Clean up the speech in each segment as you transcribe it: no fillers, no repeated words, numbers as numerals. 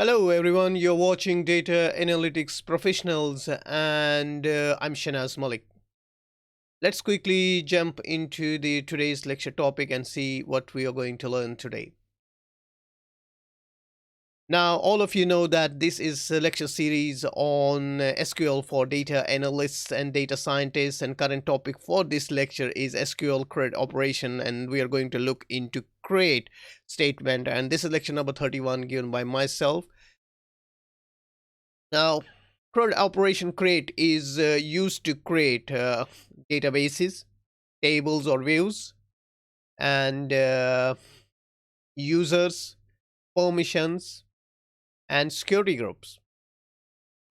Hello everyone, you're watching Data Analytics Professionals and I'm Shahnaz Malik. Let's quickly jump into the today's lecture topic and see what we are going to learn today. Now, all of you know that this is a lecture series on SQL for data analysts and data scientists, and current topic for this lecture is SQL CRUD operation, and we are going to look into create statement, and this is lecture number 31 given by myself. Now, CRUD operation create is used to create databases, tables or views, and users, permissions, and security groups.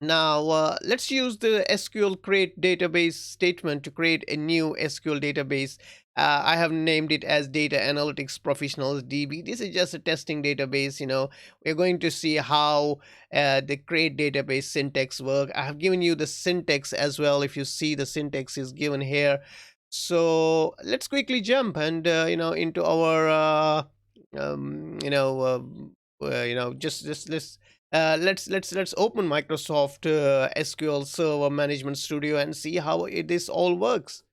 Now, let's use the SQL create database statement to create a new SQL database. I have named it as Data Analytics Professionals DB. This is just a testing database. We're going to see how the create database syntax work. I have given you the syntax as well. If you see, the syntax is given here. So let's quickly jump and into our just let's open Microsoft SQL Server Management Studio and see how this all works.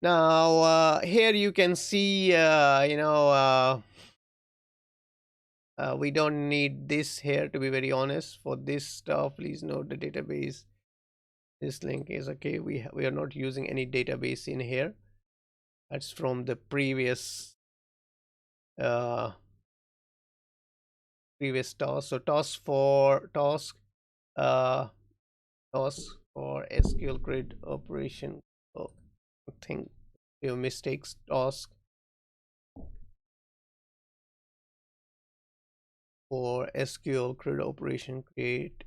Now, here you can see, we don't need this here, to be very honest. For this stuff, please note the database. This link is okay. We are not using any database in here. That's from the previous uh, task. So uh, task for SQL grid operation. Oh, I think few mistakes. Task for SQL grid operation create.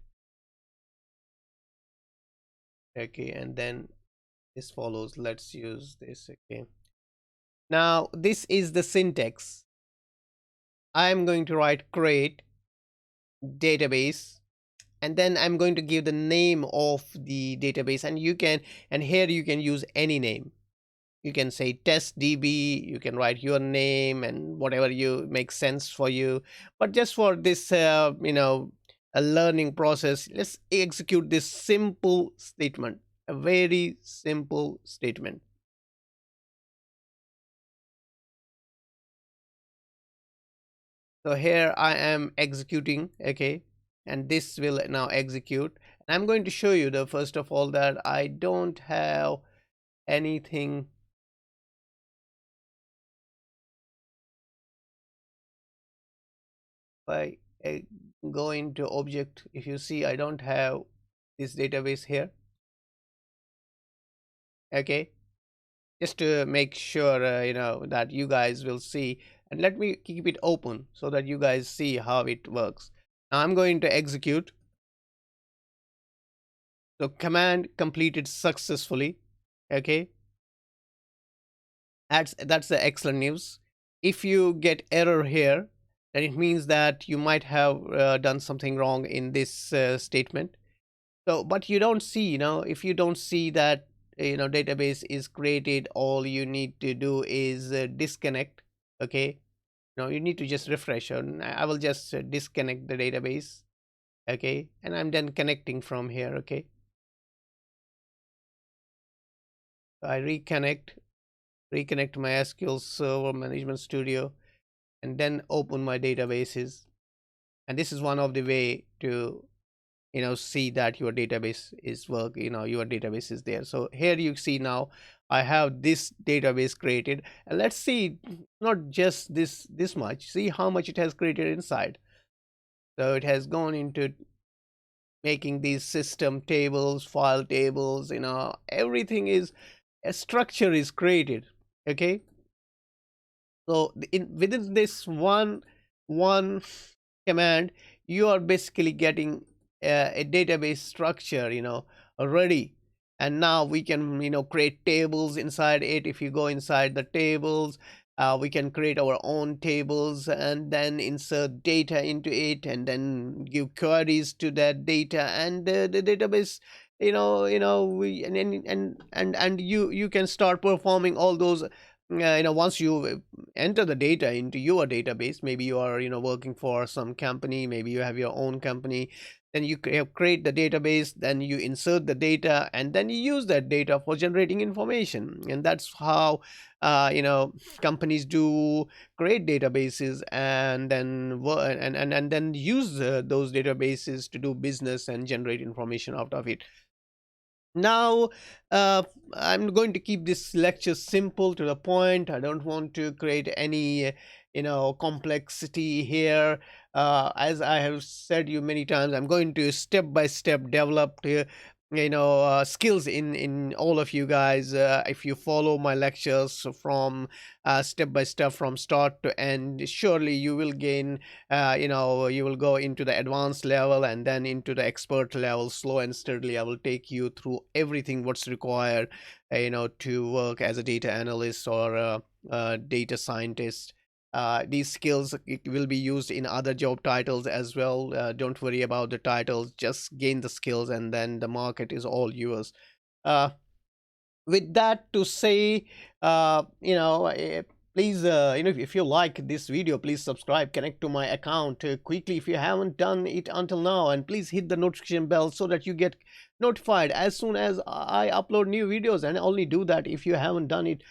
Okay, and then this follows. Let's use this. Okay. Now this is the syntax. I'm going to write create database, and then I'm going to give the name of the database, and here you can use any name. You can say test db, you can write your name and whatever you makes sense for you. But just for this a learning process, let's execute this simple statement, a very simple statement. So here I am executing, okay, and this will now execute. And I'm going to show you, the first of all, that I don't have anything. I go into object, if you see, I don't have this database here. Okay, just to make sure that you guys will see, and let me keep it open so that you guys see how it works. Now I'm going to execute. So command completed successfully. Okay, that's the excellent news. If you get error here, then it means that you might have done something wrong in this statement. So but you don't see, if you don't see that database is created, all you need to do is disconnect. Okay, you need to just refresh, and I will just disconnect the database. Okay, and I'm then connecting from here. Okay, so I reconnect my SQL Server Management Studio, and then open my databases. And this is one of the way to see that your database is your database is there. So here you see, now I have this database created, and let's see, not just this much, see how much it has created inside. So it has gone into making these system tables, file tables, everything is, a structure is created. Okay, so within this one command, you are basically getting a database structure ready. And now we can create tables inside it. If you go inside the tables, we can create our own tables and then insert data into it, and then give queries to that data, and the database, we and you can start performing all those once you enter the data into your database, maybe you are working for some company, maybe you have your own company, then you create the database, then you insert the data, and then you use that data for generating information. And that's how companies do create databases, and then and then use those databases to do business and generate information out of it. Now, uh, I'm going to keep this lecture simple to the point. I don't want to create any, complexity here. As I have said you many times, I'm going to step by step develop skills in all of you guys. If you follow my lectures from step by step from start to end, surely you will gain, you will go into the advanced level and then into the expert level. Slow and steadily I will take you through everything what's required to work as a data analyst or a data scientist. These skills will be used in other job titles as well. Don't worry about the titles, just gain the skills and then the market is all yours. uh, with that to say, please, if you like this video, please subscribe, connect to my account quickly if you haven't done it until now, and please hit the notification bell so that you get notified as soon as I upload new videos. And only do that if you haven't done it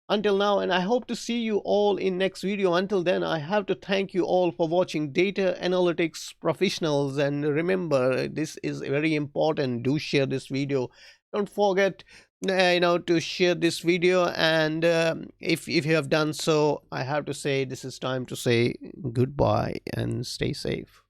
until now. And I hope to see you all in next video. Until then, I have to thank you all for watching Data Analytics Professionals. And remember, this is very important. Do share this video. Don't forget to share this video. And if you have done so, I have to say this is time to say goodbye and stay safe.